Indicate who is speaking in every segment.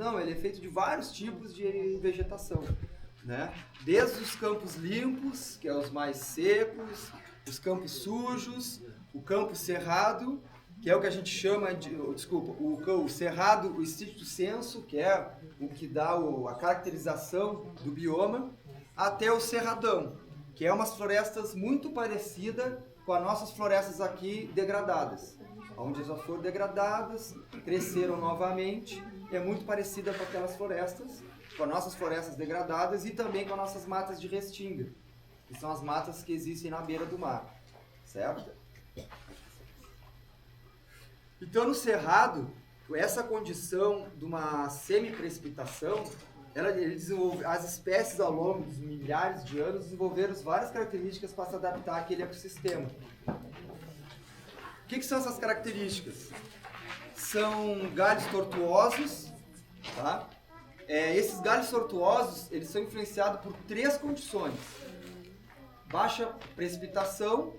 Speaker 1: Não, ele é feito de vários tipos de vegetação, né? Desde os campos limpos, que é os mais secos, os campos sujos, o campo cerrado, que é o que a gente chama de, desculpa, o cerrado, o estricto sensu, que é o que dá a caracterização do bioma, até o cerradão, que é umas florestas muito parecidas com as nossas florestas aqui degradadas, onde já foram degradadas, cresceram novamente, é muito parecida com aquelas florestas, com as nossas florestas degradadas e também com as nossas matas de restinga, que são as matas que existem na beira do mar, certo? Então, no cerrado, essa condição de uma semi-precipitação, as espécies ao longo dos milhares de anos desenvolveram várias características para se adaptar àquele ecossistema. O que são essas características? São galhos tortuosos, tá? Esses galhos tortuosos, eles são influenciados por 3 condições: baixa precipitação,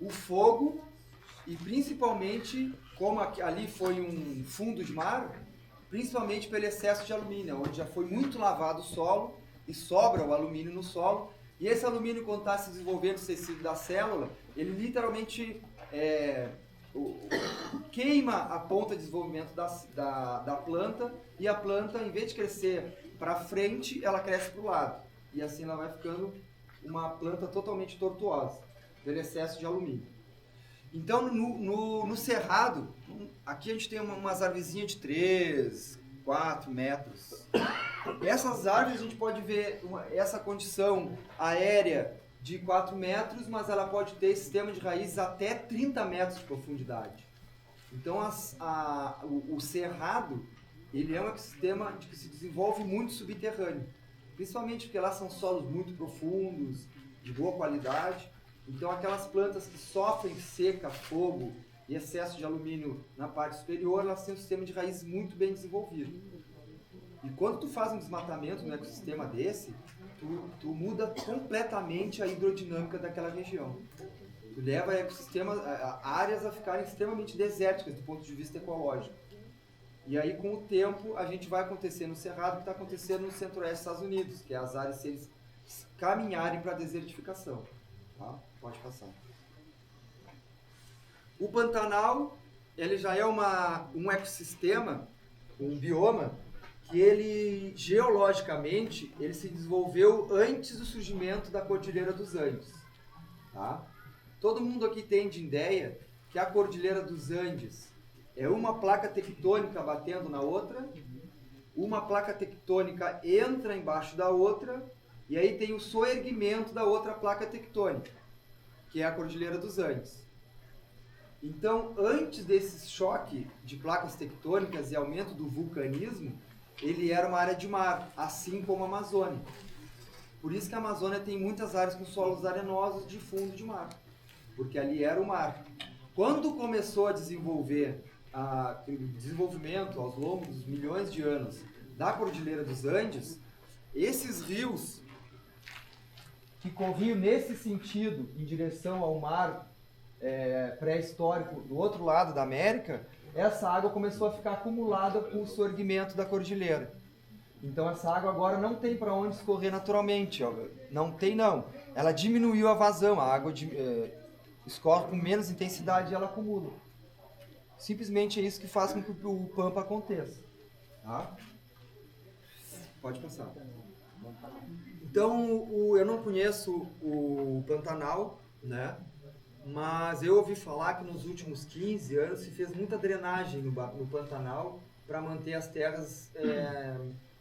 Speaker 1: o fogo e principalmente, como ali foi um fundo de mar, principalmente pelo excesso de alumínio, onde já foi muito lavado o solo e sobra o alumínio no solo. E esse alumínio, quando está se desenvolvendo o tecido da célula, ele literalmente queima a ponta de desenvolvimento da planta, e a planta, em vez de crescer para frente, ela cresce para o lado. E assim ela vai ficando uma planta totalmente tortuosa, pelo excesso de alumínio. Então, no cerrado, aqui a gente tem umas árvorezinhas de 3, 4 metros. Essas árvores a gente pode ver essa condição aérea de 4 metros, mas ela pode ter sistema de raízes até 30 metros de profundidade. Então, o cerrado, ele é um ecossistema que se desenvolve muito subterrâneo, principalmente porque lá são solos muito profundos, de boa qualidade. Então, aquelas plantas que sofrem seca, fogo e excesso de alumínio na parte superior, elas têm um sistema de raízes muito bem desenvolvido. E quando tu faz um desmatamento no ecossistema desse, tu muda completamente a hidrodinâmica daquela região. Tu leva áreas a ficarem extremamente desérticas do ponto de vista ecológico. E aí, com o tempo, a gente vai acontecer no Cerrado, que está acontecendo no centro-oeste dos Estados Unidos, que é as áreas, se eles caminharem para a desertificação. Tá? Pode passar. O Pantanal, ele já é um ecossistema, um bioma, que ele, geologicamente, ele se desenvolveu antes do surgimento da Cordilheira dos Andes. Tá? Todo mundo aqui tem de ideia que a Cordilheira dos Andes é uma placa tectônica batendo na outra, uma placa tectônica entra embaixo da outra, e aí tem o soerguimento da outra placa tectônica, que é a Cordilheira dos Andes. Então, antes desse choque de placas tectônicas e aumento do vulcanismo, ele era uma área de mar, assim como a Amazônia. Por isso que a Amazônia tem muitas áreas com solos arenosos de fundo de mar, porque ali era o mar. Quando começou a desenvolver o desenvolvimento ao longo dos milhões de anos da Cordilheira dos Andes, esses rios que corriam nesse sentido, em direção ao mar pré-histórico do outro lado da América, essa água começou a ficar acumulada com o soerguimento da cordilheira. Então essa água agora não tem para onde escorrer naturalmente, ó. Não tem não. Ela diminuiu a vazão, a água escorre com menos intensidade e ela acumula. Simplesmente é isso que faz com que o Pampa aconteça. Tá? Pode passar. Então, eu não conheço o Pantanal, né? Mas eu ouvi falar que nos últimos 15 anos se fez muita drenagem no Pantanal para manter as terras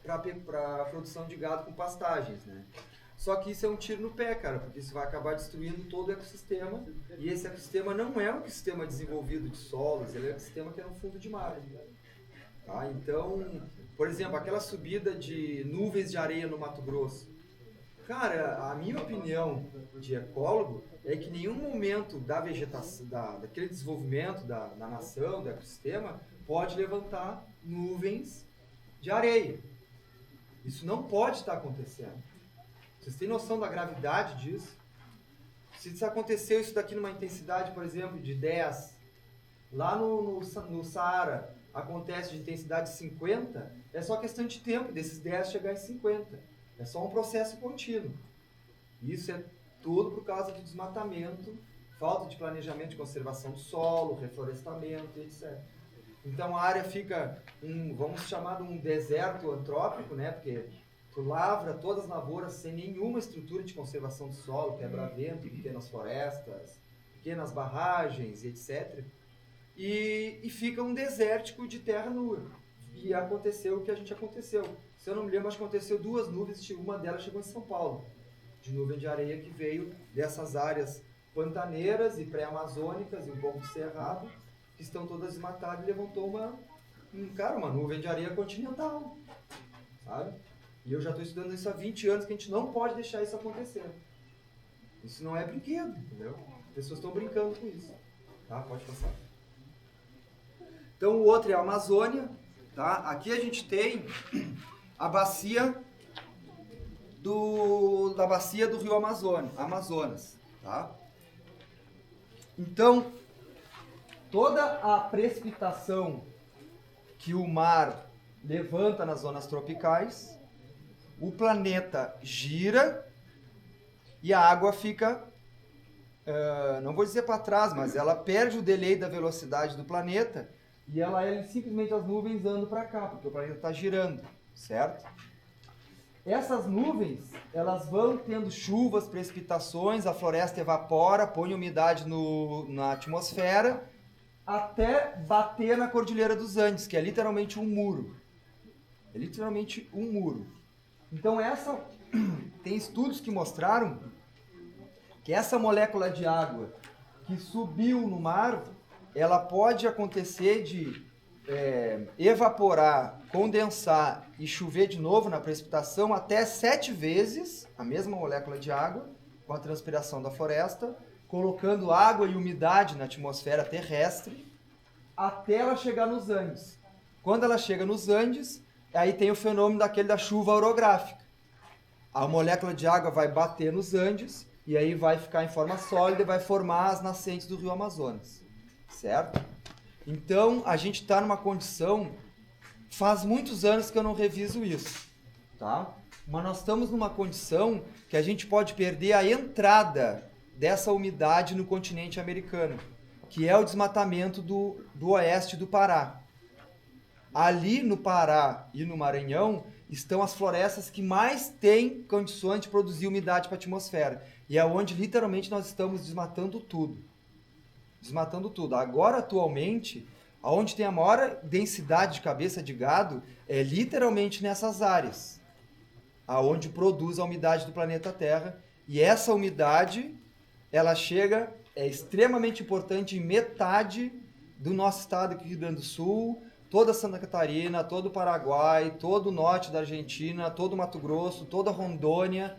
Speaker 1: para a produção de gado com pastagens, né? Só que isso é um tiro no pé, cara, porque isso vai acabar destruindo todo o ecossistema, e esse ecossistema não é um ecossistema desenvolvido de solos, ele é um ecossistema que é no fundo de mar. Tá? Então, por exemplo, aquela subida de nuvens de areia no Mato Grosso. Cara, a minha opinião de ecólogo é que em nenhum momento da vegetação, daquele desenvolvimento da nação, do ecossistema, pode levantar nuvens de areia. Isso não pode estar acontecendo. Vocês têm noção da gravidade disso? Se aconteceu isso daqui numa intensidade, por exemplo, de 10, lá no Saara, acontece de intensidade 50, é só questão de tempo desses 10 chegar em 50. É só um processo contínuo. Isso é tudo por causa do desmatamento, falta de planejamento de conservação do solo, reflorestamento, etc. Então a área fica, vamos chamar de um deserto antrópico, né? Porque tu lavra todas as lavouras sem nenhuma estrutura de conservação do solo, quebra-vento, pequenas florestas, pequenas barragens, etc. E fica um desértico de terra nua. E aconteceu o que a gente aconteceu. Se eu não me lembro, acho que aconteceu 2 nuvens, uma delas chegou em São Paulo, de nuvem de areia que veio dessas áreas pantaneiras e pré-amazônicas e um pouco de cerrado, que estão todas desmatadas, e levantou uma nuvem de areia continental, sabe? E eu já estou estudando isso há 20 anos, que a gente não pode deixar isso acontecer. Isso não é brinquedo, entendeu? As pessoas estão brincando com isso. Tá? Pode passar. Então o outro é a Amazônia, tá? Aqui a gente tem a bacia do rio Amazonas, tá? Então, toda a precipitação que o mar levanta nas zonas tropicais, o planeta gira e a água fica, não vou dizer para trás, mas ela perde o delay da velocidade do planeta e simplesmente as nuvens andam para cá, porque o planeta está girando, certo? Essas nuvens, elas vão tendo chuvas, precipitações, a floresta evapora, põe umidade na atmosfera, até bater na Cordilheira dos Andes, que é literalmente um muro. É literalmente um muro. Então tem estudos que mostraram que essa molécula de água que subiu no mar, ela pode acontecer de evaporar, condensar e chover de novo na precipitação até 7 vezes a mesma molécula de água com a transpiração da floresta, colocando água e umidade na atmosfera terrestre até ela chegar nos Andes. Quando ela chega nos Andes, aí tem o fenômeno da chuva orográfica. A molécula de água vai bater nos Andes e aí vai ficar em forma sólida e vai formar as nascentes do rio Amazonas, certo? Então, a gente está numa condição, faz muitos anos que eu não reviso isso, tá? Mas nós estamos numa condição que a gente pode perder a entrada dessa umidade no continente americano, que é o desmatamento do oeste do Pará. Ali no Pará e no Maranhão estão as florestas que mais têm condições de produzir umidade para a atmosfera. E é onde literalmente nós estamos desmatando tudo. Desmatando tudo. Agora, atualmente, onde tem a maior densidade de cabeça de gado é literalmente nessas áreas, aonde produz a umidade do planeta Terra. E essa umidade, ela é extremamente importante em metade do nosso estado aqui, Rio Grande do Sul, toda Santa Catarina, todo o Paraguai, todo o norte da Argentina, todo o Mato Grosso, toda a Rondônia,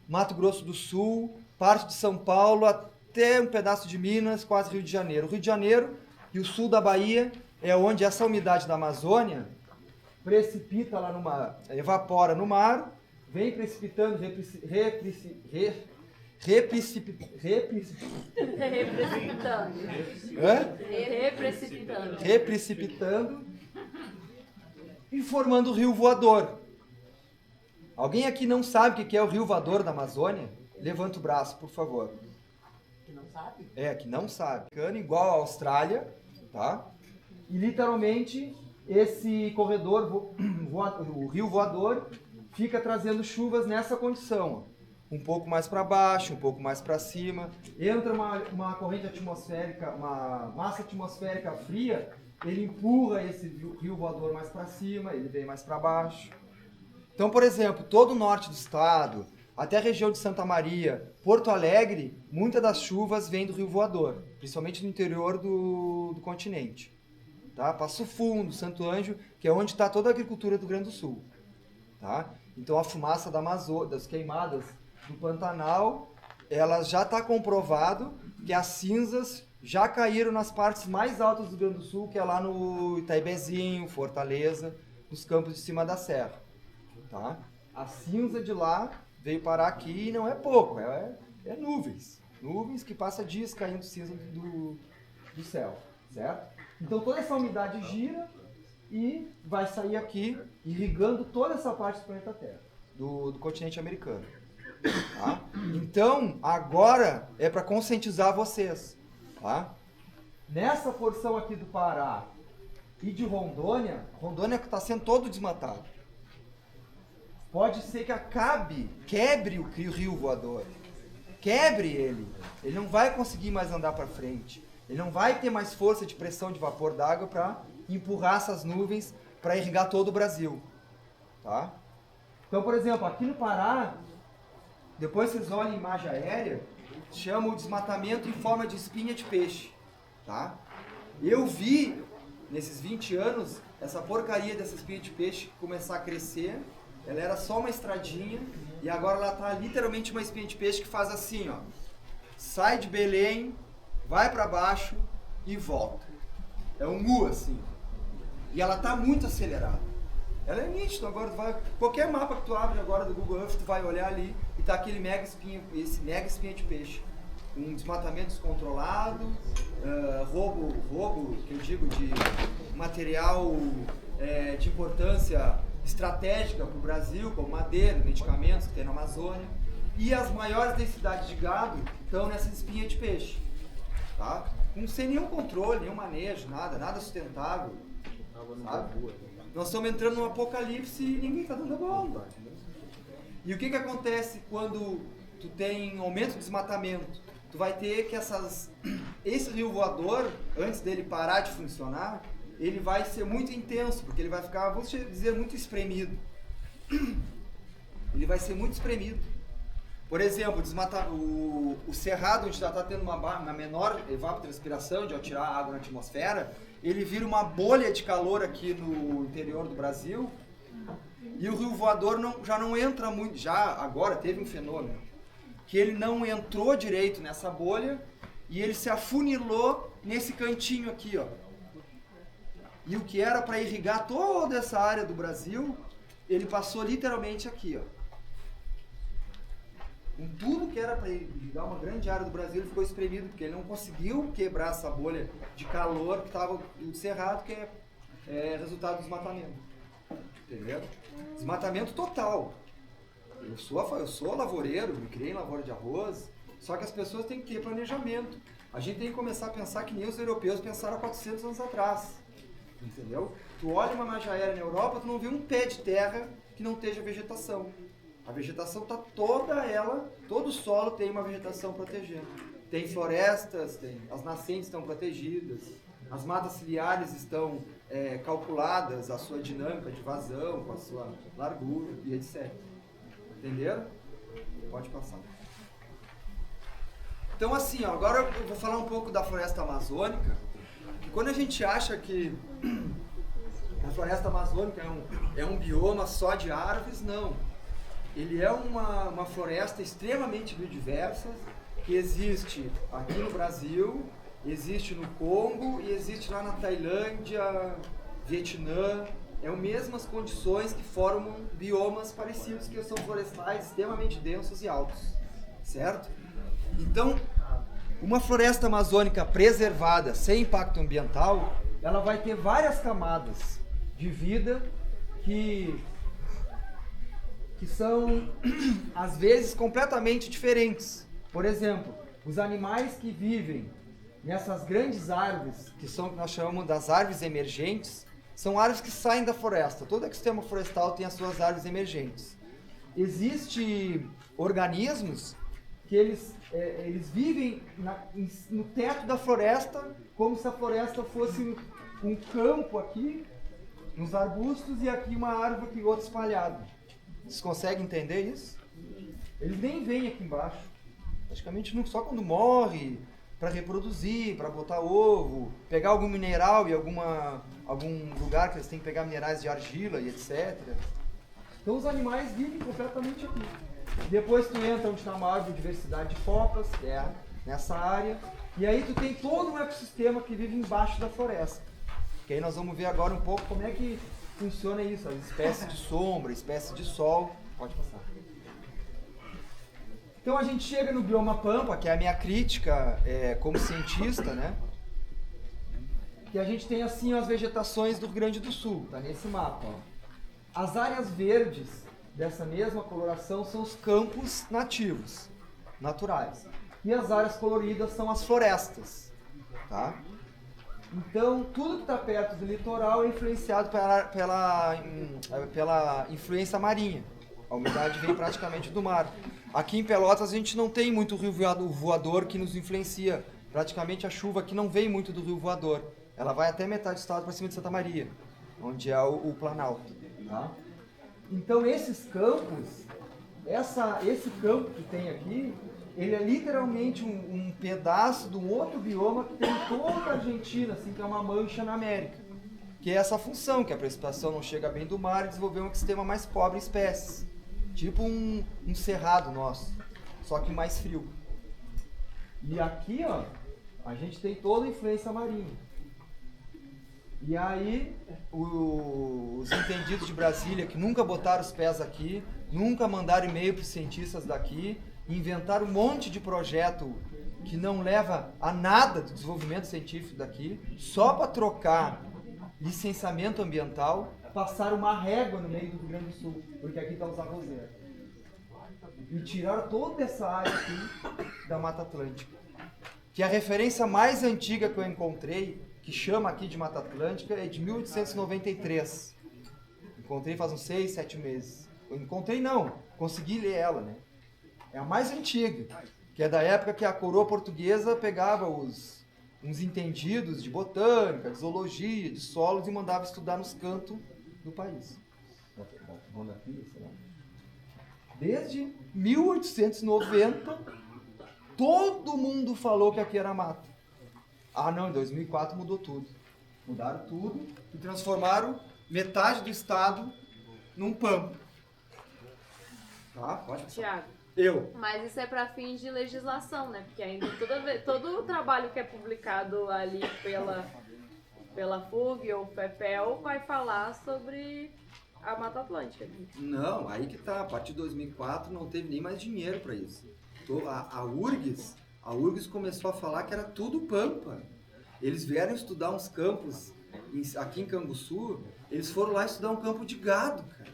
Speaker 1: Mato Grosso do Sul, parte de São Paulo, até um pedaço de Minas, quase Rio de Janeiro. O Rio de Janeiro e o sul da Bahia é onde essa umidade da Amazônia precipita lá evapora no mar, vem precipitando, reprecipitando e formando o rio voador. Alguém aqui não sabe o que é o rio voador da Amazônia? Levanta o braço, por favor.
Speaker 2: Que não sabe?
Speaker 1: Que não sabe. Igual a Austrália, tá? E literalmente esse corredor, o rio voador, fica trazendo chuvas nessa condição. Um pouco mais para baixo, um pouco mais para cima. Entra uma corrente atmosférica, uma massa atmosférica fria, ele empurra esse rio voador mais para cima, ele vem mais para baixo. Então, por exemplo, todo o norte do estado, até a região de Santa Maria, Porto Alegre, muitas das chuvas vêm do rio voador, principalmente no interior do continente. Tá? Passo Fundo, Santo Ângelo, que é onde está toda a agricultura do Rio Grande do Sul. Tá? Então a fumaça das queimadas do Pantanal, ela já está comprovado que as cinzas já caíram nas partes mais altas do Rio Grande do Sul, que é lá no Itaibezinho, Fortaleza, nos campos de cima da serra. Tá? A cinza de lá veio parar aqui e não é pouco, é nuvens. Nuvens que passam dias caindo cinza do céu, certo? Então toda essa umidade gira e vai sair aqui, irrigando toda essa parte do planeta Terra, do continente americano. Tá? Então, agora é para conscientizar vocês. Tá? Nessa porção aqui do Pará e de Rondônia, Rondônia está sendo todo desmatado. Pode ser que quebre o rio voador. Quebre ele. Ele não vai conseguir mais andar para frente. Ele não vai ter mais força de pressão de vapor d'água para empurrar essas nuvens para irrigar todo o Brasil. Tá? Então, por exemplo, aqui no Pará, depois vocês olham em imagem aérea, chama o desmatamento em forma de espinha de peixe. Tá? Eu vi, nesses 20 anos, essa porcaria dessa espinha de peixe começar a crescer. Ela era só uma estradinha e agora ela está literalmente uma espinha de peixe que faz assim, ó. Sai de Belém, vai para baixo e volta. É um U assim. E ela está muito acelerada. Ela é nítida, agora qualquer mapa que tu abre agora do Google Earth, tu vai olhar ali e tá aquele esse mega espinha de peixe. Um desmatamento descontrolado, roubo, que eu digo, de material de importância estratégica para o Brasil, como madeira, medicamentos que tem na Amazônia. E as maiores densidades de gado estão nessa espinha de peixe. Tá? Sem nenhum controle, nenhum manejo, nada sustentável. Sabe? Nós estamos entrando num apocalipse e ninguém está dando bola. E o que acontece quando tu tem aumento de desmatamento? Tu vai ter que esse rio voador, antes dele parar de funcionar, ele vai ser muito intenso, porque ele vai ficar, vamos dizer, muito espremido. Ele vai ser muito espremido. Por exemplo, o cerrado, onde está tendo uma menor evapotranspiração, de ao tirar a água na atmosfera, ele vira uma bolha de calor aqui no interior do Brasil, e o rio voador já não entra muito, já agora teve um fenômeno, que ele não entrou direito nessa bolha, e ele se afunilou nesse cantinho aqui, ó. E o que era para irrigar toda essa área do Brasil, ele passou literalmente aqui, ó. Com tudo que era para irrigar uma grande área do Brasil, ele ficou espremido, porque ele não conseguiu quebrar essa bolha de calor que estava no cerrado, que é resultado do desmatamento. Entendeu? Desmatamento total. Eu sou lavoureiro, me criei em lavoura de arroz, só que as pessoas têm que ter planejamento. A gente tem que começar a pensar que nem os europeus pensaram há 400 anos atrás. Entendeu? Tu olha uma imagem aérea na Europa, tu não vê um pé de terra que não esteja vegetação. A vegetação está todo o solo tem uma vegetação protegendo. Tem florestas, as nascentes estão protegidas, as matas ciliares estão calculadas, a sua dinâmica de vazão, com a sua largura e etc. Entenderam? Pode passar. Então assim, ó, agora eu vou falar um pouco da floresta amazônica. Que quando a gente acha que a floresta amazônica é um bioma só de árvores, não. Ele é uma floresta extremamente biodiversa, que existe aqui no Brasil, existe no Congo e existe lá na Tailândia, Vietnã. É as mesmas condições que formam biomas parecidos, que são florestais extremamente densos e altos, certo? Então, uma floresta amazônica preservada, sem impacto ambiental, ela vai ter várias camadas de vida que são, às vezes, completamente diferentes. Por exemplo, os animais que vivem nessas grandes árvores, que nós chamamos das árvores emergentes, são árvores que saem da floresta. Todo ecossistema florestal tem as suas árvores emergentes. Existem organismos que eles vivem no teto da floresta, como se a floresta fosse um campo aqui, nos arbustos, e aqui uma árvore e outra espalhada. Vocês conseguem entender isso? Eles nem vêm aqui embaixo. Praticamente só quando morre, para reproduzir, para botar ovo, pegar algum mineral em algum lugar que eles têm que pegar minerais de argila e etc. Então os animais vivem completamente aqui. Depois tu entra onde está a maior biodiversidade de focas, que é nessa área, e aí tu tem todo um ecossistema que vive embaixo da floresta. Que aí nós vamos ver agora um pouco como é que funciona isso, as espécies de sombra, espécies de sol. Pode passar. Então a gente chega no bioma pampa, que é a minha crítica como cientista, né? que a gente tem assim as vegetações do Rio Grande do Sul, tá nesse mapa. Ó. As áreas verdes dessa mesma coloração são os campos nativos, naturais. E as áreas coloridas são as florestas, tá? Então, tudo que está perto do litoral é influenciado pela influência marinha. A umidade vem praticamente do mar. Aqui em Pelotas a gente não tem muito rio voador que nos influencia. Praticamente a chuva aqui não vem muito do rio voador. Ela vai até metade do estado para cima de Santa Maria, onde é o Planalto. Tá? Então esses campos, esse campo que tem aqui, ele é literalmente um pedaço de um outro bioma que tem em toda a Argentina, assim, que é uma mancha na América. Que é essa função, que a precipitação não chega bem do mar e desenvolver um ecossistema mais pobre em espécies. Tipo um cerrado nosso, só que mais frio. E aqui, ó, a gente tem toda a influência marinha. E aí, os entendidos de Brasília, que nunca botaram os pés aqui, nunca mandaram e-mail para os cientistas daqui, inventaram um monte de projeto que não leva a nada do desenvolvimento científico daqui, só para trocar licenciamento ambiental, passaram uma régua no meio do Rio Grande do Sul, porque aqui estão os arrozeiros. E tiraram toda essa área aqui da Mata Atlântica. Que a referência mais antiga que eu encontrei, que chama aqui de Mata Atlântica, é de 1893. Encontrei faz uns 6, 7 meses. Eu encontrei não, consegui ler ela, né? É a mais antiga, que é da época que a coroa portuguesa pegava uns entendidos de botânica, de zoologia, de solos e mandava estudar nos cantos do país. Desde 1890, todo mundo falou que aqui era mata. Ah não, em 2004 mudou tudo. Mudaram tudo e transformaram metade do estado num pampa. Tá? Pode passar.
Speaker 3: Tiago.
Speaker 1: Eu.
Speaker 3: Mas isso é para fins de legislação, né? Porque ainda todo o trabalho que é publicado ali pela FUVE ou FEPEL vai falar sobre a Mata Atlântica.
Speaker 1: Não, aí que tá. A partir de 2004 não teve nem mais dinheiro para isso. A URGS começou a falar que era tudo pampa. Eles vieram estudar uns campos aqui em Canguçu, eles foram lá estudar um campo de gado, cara,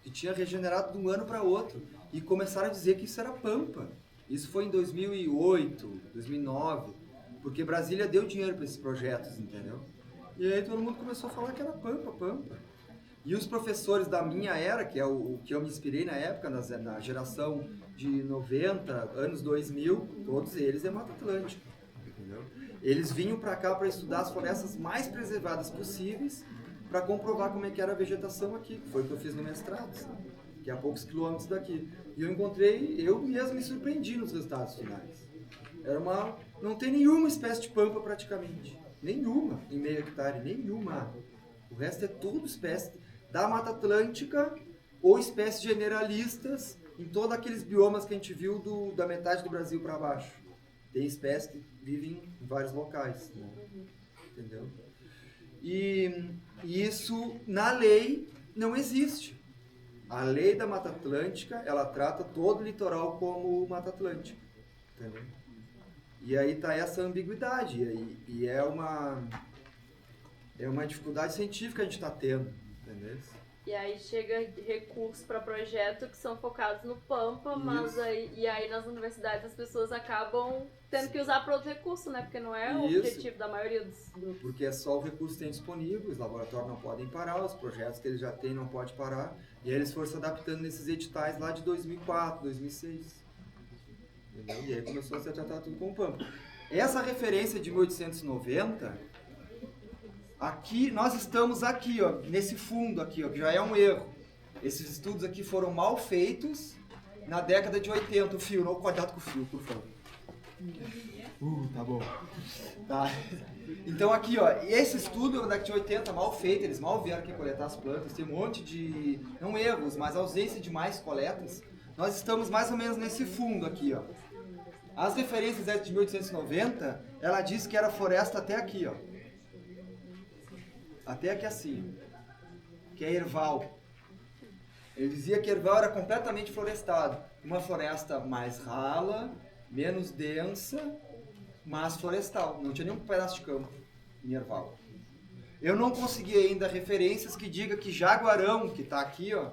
Speaker 1: que tinha regenerado de um ano para outro. E começaram a dizer que isso era pampa. Isso foi em 2008, 2009, porque Brasília deu dinheiro para esses projetos, entendeu? E aí todo mundo começou a falar que era pampa. E os professores da minha era, que é o que eu me inspirei na época, na geração de 90, anos 2000, todos eles é Mata Atlântica, entendeu? Eles vinham para cá para estudar as florestas mais preservadas possíveis, para comprovar como é que era a vegetação aqui. Foi o que eu fiz no mestrado, sabe? Que é a poucos quilômetros daqui. E eu mesmo me surpreendi nos resultados finais. Não tem nenhuma espécie de pampa praticamente. Nenhuma em meio hectare, nenhuma. O resto é tudo espécie da Mata Atlântica ou espécies generalistas em todos aqueles biomas que a gente viu da metade do Brasil para baixo. Tem espécies que vivem em vários locais, né? Entendeu? E isso na lei não existe. A lei da Mata Atlântica, ela trata todo o litoral como Mata Atlântica, entendeu? E aí tá essa ambiguidade, e é uma dificuldade científica que a gente está tendo, entendeu?
Speaker 3: E aí chega recursos para projetos que são focados no pampa, mas aí nas universidades as pessoas acabam tendo que usar para outro recurso, né? Porque não é o objetivo da maioria dos grupos.
Speaker 1: Porque é só o recurso que tem disponível, os laboratórios não podem parar, os projetos que eles já têm não podem parar, e aí eles foram se adaptando nesses editais lá de 2004, 2006. Entendeu? E aí começou a se tratar tudo com o pampa. Essa referência de 1890... Aqui, nós estamos aqui, ó, nesse fundo aqui, ó, que já é um erro. Esses estudos aqui foram mal feitos na década de 80. O fio, não cuidado com o fio, por favor. Tá bom. Tá. Então aqui, ó, esse estudo da década de 80, mal feito, eles mal vieram aqui coletar as plantas, tem um monte de, não erros, mas ausência de mais coletas. Nós estamos mais ou menos nesse fundo aqui, ó. As referências de 1890, ela diz que era floresta até aqui, ó. Até aqui assim, que é erval. Ele dizia que erval era completamente florestado. Uma floresta mais rala, menos densa, mas florestal. Não tinha nenhum pedaço de campo em erval. Eu não consegui ainda referências que digam que Jaguarão, que está aqui, ó,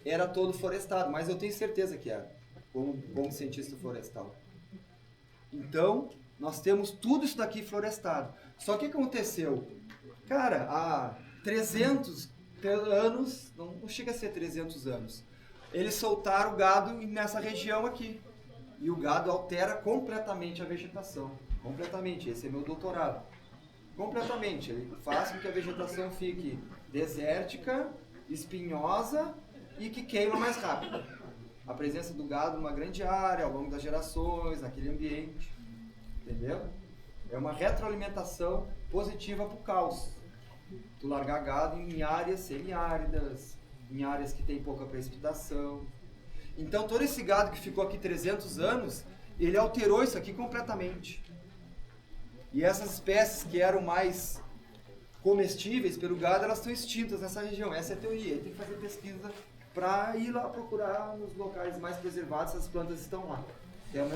Speaker 1: era todo florestado, mas eu tenho certeza que era, como cientista florestal. Então, nós temos tudo isso daqui florestado. Só que o que aconteceu? Cara, há 300 anos, não chega a ser 300 anos, eles soltaram o gado nessa região aqui. E o gado altera completamente a vegetação. Completamente, esse é meu doutorado. Completamente, ele faz com que a vegetação fique desértica, espinhosa e que queima mais rápido. A presença do gado numa grande área, ao longo das gerações, naquele ambiente. Entendeu? É uma retroalimentação positiva para o caos. Tu largar gado em áreas semiáridas, em áreas que tem pouca precipitação. Então todo esse gado que ficou aqui 300 anos, ele alterou isso aqui completamente. E essas espécies que eram mais comestíveis pelo gado, elas estão extintas nessa região. Essa é a teoria. Aí tem que fazer pesquisa para ir lá procurar nos locais mais preservados se as plantas estão lá. É o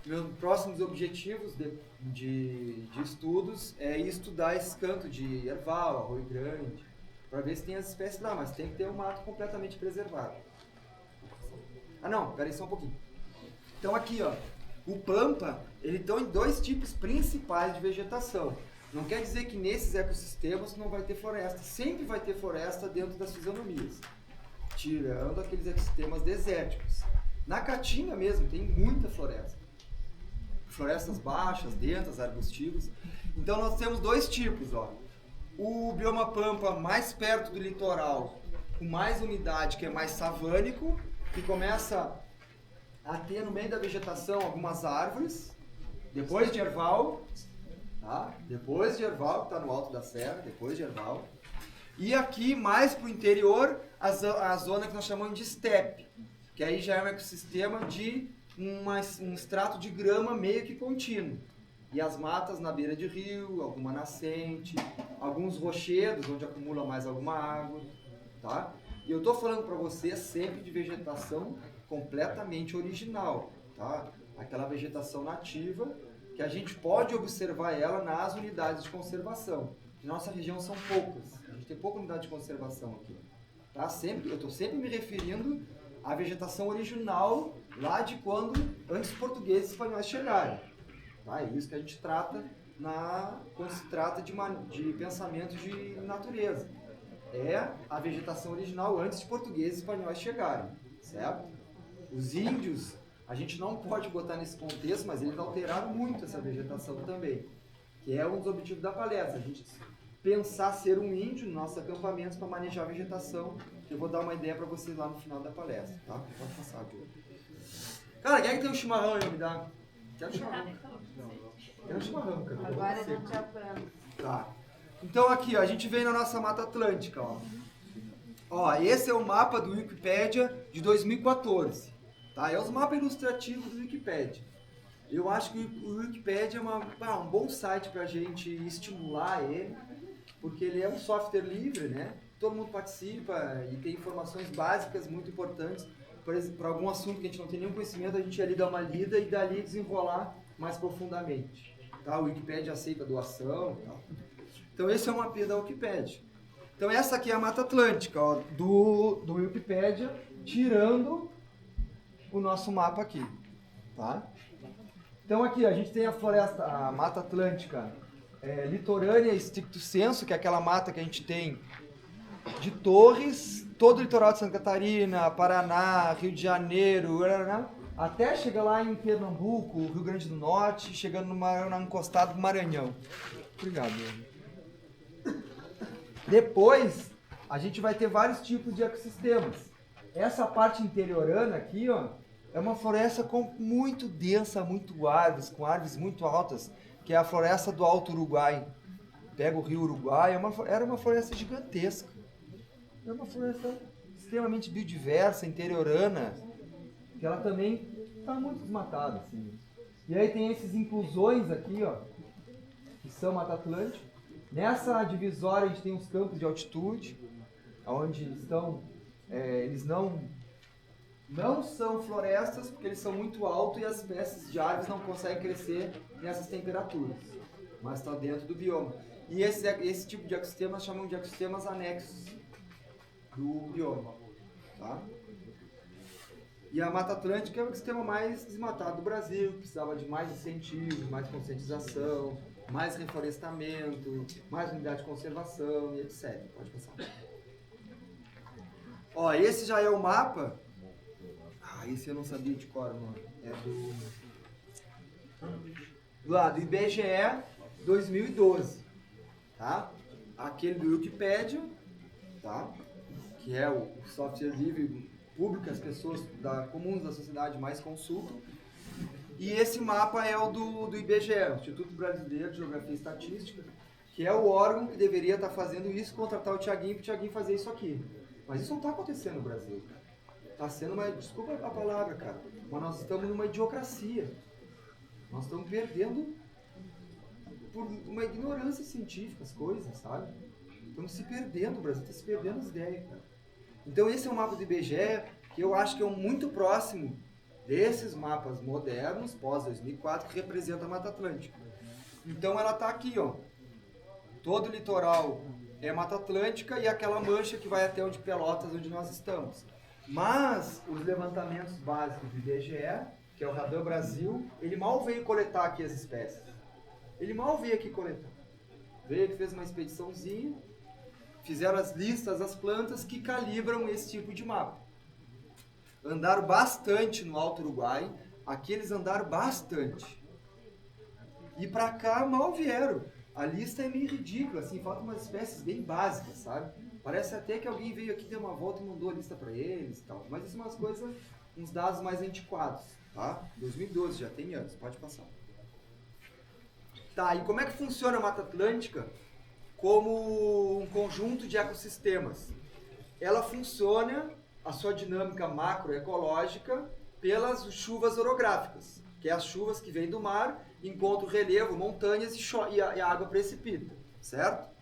Speaker 1: meus próximos objetivos de estudos é estudar esse canto de Erval, Arroio Grande, para ver se tem as espécies lá, mas tem que ter um mato completamente preservado. Ah não, peraí só um pouquinho. Então aqui, ó, o Pampa, ele tem dois tipos principais de vegetação. Não quer dizer que nesses ecossistemas não vai ter floresta. Sempre vai ter floresta dentro das fisionomias, tirando aqueles ecossistemas desérticos. Na Caatinga mesmo tem muita floresta. Florestas baixas, densas, arbustivas. Então nós temos dois tipos, ó. O bioma Pampa mais perto do litoral, com mais umidade, que é mais savânico, que começa a ter no meio da vegetação algumas árvores, depois de Erval, tá? Depois de Erval, que está no alto da serra, depois de Erval. E aqui, mais para o interior, a zona que nós chamamos de estepe, que aí já é um ecossistema de um extrato de grama meio que contínuo. E as matas na beira de rio, alguma nascente, alguns rochedos onde acumula mais alguma água, tá? E eu estou falando para vocês sempre de vegetação completamente original, tá? Aquela vegetação nativa que a gente pode observar ela nas unidades de conservação. Na nossa região são poucas, a gente tem pouca unidade de conservação aqui, tá? Eu estou sempre me referindo à vegetação original lá de antes os portugueses e espanhóis chegarem. Tá? É isso que a gente trata quando se trata de pensamento de natureza. É a vegetação original antes de portugueses e espanhóis chegarem, certo? Os índios, a gente não pode botar nesse contexto, mas eles alteraram muito essa vegetação também, que é um dos objetivos da palestra, a gente pensar ser um índio nos nossos acampamentos para manejar a vegetação, que eu vou dar uma ideia para vocês lá no final da palestra, tá? Pode passar, Diogo. Cara, quem é que tem um chimarrão aí, me dá? Quero chimarrão. Quero chimarrão, cara.
Speaker 3: Agora não te aprendo.
Speaker 1: Tá. Então aqui, ó, a gente vem na nossa Mata Atlântica, ó. Ó, esse é o mapa do Wikipedia de 2014. Tá? É os mapas ilustrativos do Wikipedia. Eu acho que o Wikipedia é um bom site para a gente estimular ele, porque ele é um software livre, né? Todo mundo participa e tem informações básicas muito importantes. Por exemplo, para algum assunto que a gente não tem nenhum conhecimento, a gente ali dá uma lida e dali desenrolar mais profundamente. Tá? O Wikipedia aceita doação e tal. Então esse é o mapa da Wikipedia. Então essa aqui é a Mata Atlântica, ó, do Wikipedia, tirando o nosso mapa aqui, tá? Então aqui a gente tem a Mata Atlântica litorânea stricto sensu, que é aquela mata que a gente tem de Torres, todo o litoral de Santa Catarina, Paraná, Rio de Janeiro, até chegar lá em Pernambuco, Rio Grande do Norte, chegando no encostado do Maranhão. Obrigado. Depois, a gente vai ter vários tipos de ecossistemas. Essa parte interiorana aqui, ó, é uma floresta muito densa, muito árvores, com árvores muito altas, que é a floresta do Alto Uruguai. Pega o rio Uruguai, era uma floresta gigantesca. É uma floresta extremamente biodiversa, interiorana, que ela também está muito desmatada. Assim. E aí tem esses inclusões aqui, ó, que são Mata Atlântica. Nessa divisória a gente tem os campos de altitude, onde eles não são florestas, porque eles são muito altos e as espécies de árvores não conseguem crescer nessas temperaturas, mas está dentro do bioma. E esse tipo de ecossistemas chamam de ecossistemas anexos do bioma. Tá? E a Mata Atlântica é o ecossistema mais desmatado do Brasil, precisava de mais incentivo, mais conscientização, mais reflorestamento, mais unidade de conservação e etc. Pode passar. Ó, esse já é o mapa. Ah, esse eu não sabia de cor, mano. É do IBGE 2012, tá? Aquele do Wikipedia, tá? Que é o software livre público que as pessoas comuns da sociedade mais consultam. E esse mapa é o do IBGE, Instituto Brasileiro de Geografia e Estatística, que é o órgão que deveria estar fazendo isso, contratar o Thiaguinho para o Thiaguinho fazer isso aqui. Mas isso não está acontecendo no Brasil. Está sendo uma, desculpa a palavra, cara, mas nós estamos numa idiocracia. Nós estamos perdendo por uma ignorância científica as coisas, sabe? Estamos se perdendo, o Brasil está se perdendo as ideias, cara. Então esse é um mapa do IBGE que eu acho que é muito próximo desses mapas modernos, pós-2004, que representa a Mata Atlântica. Então ela está aqui, ó. Todo o litoral é Mata Atlântica e aquela mancha que vai até onde Pelotas, onde nós estamos. Mas os levantamentos básicos do IBGE, que é o Radar Brasil, ele mal veio coletar aqui as espécies. Ele mal veio aqui coletar. Veio, ele fez uma expediçãozinha, fizeram as listas das plantas que calibram esse tipo de mapa. Andaram bastante no Alto Uruguai, aqui eles andaram bastante. E pra cá mal vieram. A lista é meio ridícula, assim, faltam umas espécies bem básicas, sabe? Parece até que alguém veio aqui, deu uma volta e mandou a lista pra eles e tal. Mas isso são umas coisas, uns dados mais antiquados, tá? 2012, já tem anos, pode passar. Tá, e como é que funciona a Mata Atlântica como um conjunto de ecossistemas? Ela funciona, a sua dinâmica macroecológica, pelas chuvas orográficas, que é as chuvas que vêm do mar, encontram relevo, montanhas e a água precipita, certo?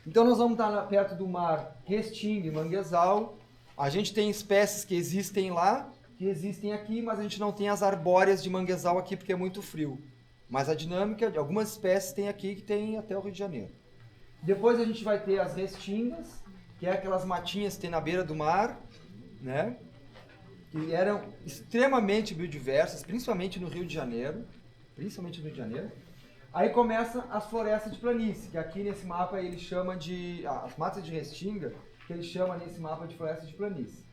Speaker 1: Então nós vamos estar perto do mar Restinga e Manguezal. A gente tem espécies que existem lá, que existem aqui, mas a gente não tem as arbóreas de Manguezal aqui porque é muito frio. Mas a dinâmica de algumas espécies tem aqui que tem até o Rio de Janeiro. Depois a gente vai ter as restingas, que é aquelas matinhas que tem na beira do mar, né? Que eram extremamente biodiversas, principalmente no Rio de Janeiro. Aí começa as florestas de planície, que aqui nesse mapa ele chama de... as matas de restinga, que ele chama nesse mapa de floresta de planície.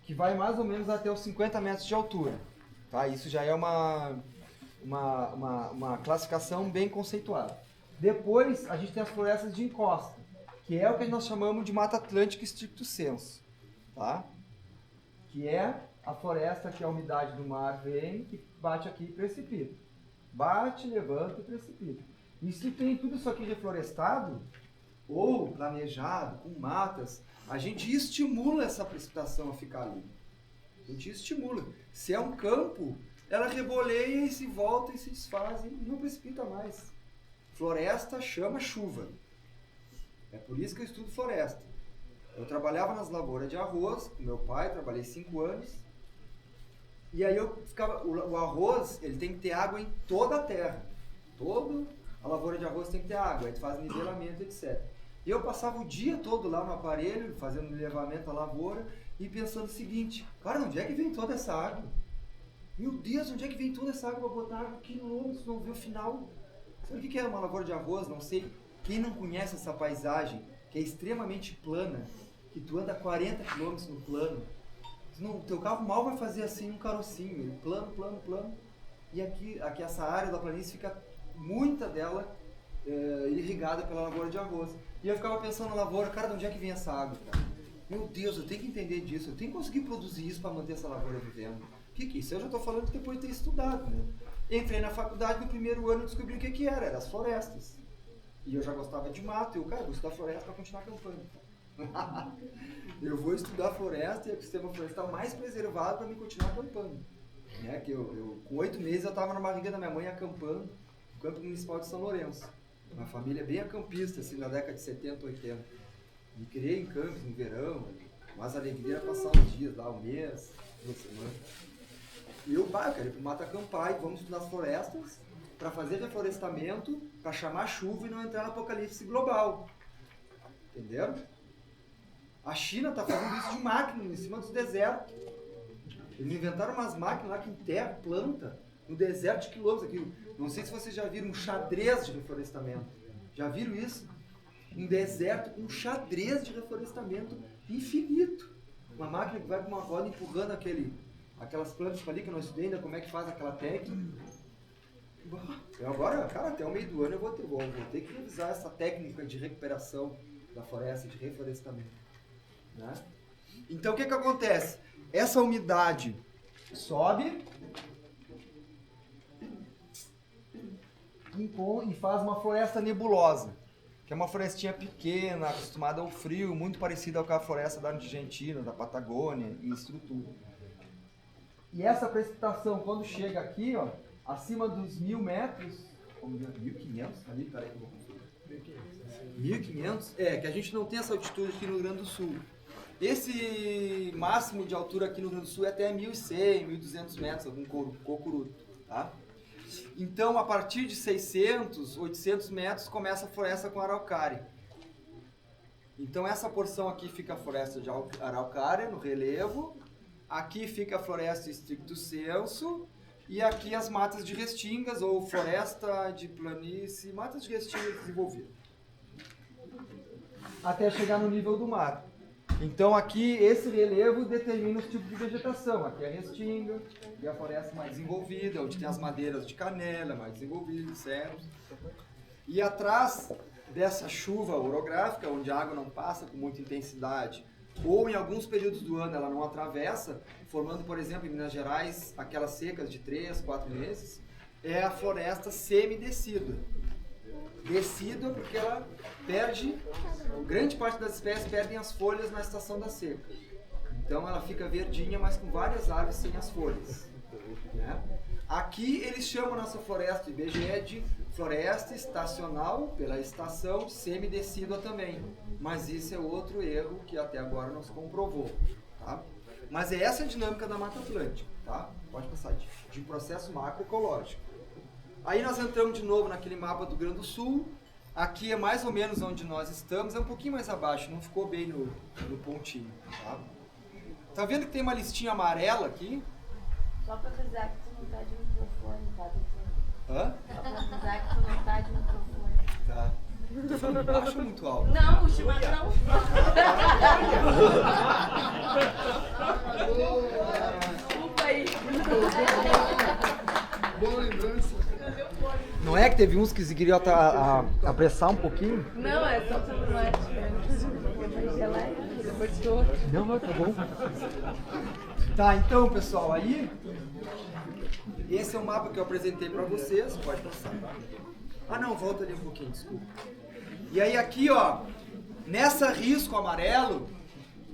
Speaker 1: Que vai mais ou menos até os 50 metros de altura. Tá? Isso já é uma classificação bem conceituada. Depois a gente tem as florestas de encosta, que é o que nós chamamos de Mata Atlântica stricto sensu. Tá? Que é a floresta que a umidade do mar vem, que bate aqui e precipita. Bate, levanta e precipita. E se tem tudo isso aqui reflorestado, ou planejado, com matas, a gente estimula essa precipitação a ficar ali. A gente estimula. Se é um campo, ela reboleia e se volta e se desfaz e não precipita mais. Floresta chama chuva. É por isso que eu estudo floresta. Eu trabalhava nas lavouras de arroz com meu pai, trabalhei 5 anos. E aí eu ficava, o arroz, ele tem que ter água em toda a terra. Toda a lavoura de arroz tem que ter água, aí tu faz nivelamento, etc. E eu passava o dia todo lá no aparelho, fazendo nivelamento da lavoura, e pensando o seguinte, cara, onde é que vem toda essa água? Meu Deus, onde é que vem toda essa água para botar água? Quilômetros, não vê o final. Sabe o que é uma lavoura de arroz? Não sei. Quem não conhece essa paisagem, que é extremamente plana, que tu anda 40 quilômetros no plano, o teu carro mal vai fazer assim um carocinho, ele plano, plano, plano. E aqui essa área da planície fica, muita dela, irrigada pela lavoura de arroz. E eu ficava pensando na lavoura, cara, de onde é que vem essa água, cara? Meu Deus, eu tenho que entender disso, eu tenho que conseguir produzir isso para manter essa lavoura vivendo. O que é isso? Eu já estou falando depois de ter estudado, né? Entrei na faculdade, no primeiro ano descobri o que era as florestas. E eu já gostava de mato, eu, cara, vou estudar floresta para continuar acampando. Eu vou estudar floresta e ecossistema florestal mais preservado para me continuar acampando. Né? Que com 8 meses eu estava na barriga da minha mãe acampando no campo municipal de São Lourenço. Uma família bem acampista, assim, na década de 70, 80. Me criei em campos no verão, mas a alegria era passar uns dias lá, um mês, 2 semanas. E eu quero ir pro mato acampar e vamos estudar as florestas para fazer reflorestamento, para chamar chuva e não entrar no apocalipse global. Entenderam? A China está fazendo isso de máquina em cima dos desertos. Eles inventaram umas máquinas lá que enterram planta no deserto de quilômetros. Aqui. Não sei se vocês já viram um xadrez de reflorestamento. Já viram isso? Um deserto com um xadrez de reflorestamento infinito. Uma máquina que vai com uma roda empurrando aquelas plantas ali que eu não estudei ainda como é que faz aquela técnica. Eu agora, cara, até o meio do ano eu vou ter que revisar essa técnica de recuperação da floresta, de reflorestamento. Né? Então o que acontece? Essa umidade sobe e faz uma floresta nebulosa, que é uma florestinha pequena, acostumada ao frio, muito parecida com a floresta da Argentina, da Patagônia, em estrutura. E essa precipitação, quando chega aqui, ó, acima dos 1.000 metros, 1.500? Ali, peraí, 1.500? Que a gente não tem essa altitude aqui no Rio Grande do Sul. Esse máximo de altura aqui no Rio Grande do Sul é até 1.100, 1.200 metros, algum cocuruto, tá? Então, a partir de 600, 800 metros, começa a floresta com araucária. Então, essa porção aqui fica a floresta de araucária, no relevo. Aqui fica a floresta stricto sensu. E aqui as matas de restingas, ou floresta de planície, matas de restingas desenvolvidas. Até chegar no nível do mar. Então aqui esse relevo determina os tipos de vegetação. Aqui é a restinga e a floresta mais desenvolvida, onde tem as madeiras de canela mais desenvolvidas, cedros. E atrás dessa chuva orográfica, onde a água não passa com muita intensidade, ou em alguns períodos do ano ela não atravessa, formando, por exemplo, em Minas Gerais, aquelas secas de 3, 4 meses, é a floresta semidecida. Decida porque ela perde, grande parte das espécies perdem as folhas na estação da seca. Então ela fica verdinha, mas com várias árvores sem as folhas. Né? Aqui eles chamam nossa floresta IBGE de floresta estacional, pela estação, semidecídua também. Mas isso é outro erro que até agora não se comprovou. Tá? Mas é essa a dinâmica da Mata Atlântica. Tá? Pode passar de um processo macroecológico. Aí nós entramos de novo naquele mapa do Rio Grande do Sul. Aqui é mais ou menos onde nós estamos, é um pouquinho mais abaixo, não ficou bem no pontinho. Tá vendo que tem uma listinha amarela aqui?
Speaker 2: Só pra avisar que tu não tá de microfone, tá?
Speaker 1: Hã?
Speaker 2: Só pra avisar que tu não tá de microfone.
Speaker 1: Tá. Tô falando baixo ou muito alto?
Speaker 2: Não, o chimarrão.
Speaker 3: Desculpa aí.
Speaker 1: Boa lembrança. Não é que teve uns que queriam apressar um pouquinho?
Speaker 3: Não, é só chocolate. Vai gelar e depois do outro.
Speaker 1: Não, tá bom. Tá, então, pessoal, aí esse é o mapa que eu apresentei para vocês. Pode passar. Ah, não, volta ali um pouquinho, desculpa. E aí aqui, ó, nessa risco amarelo,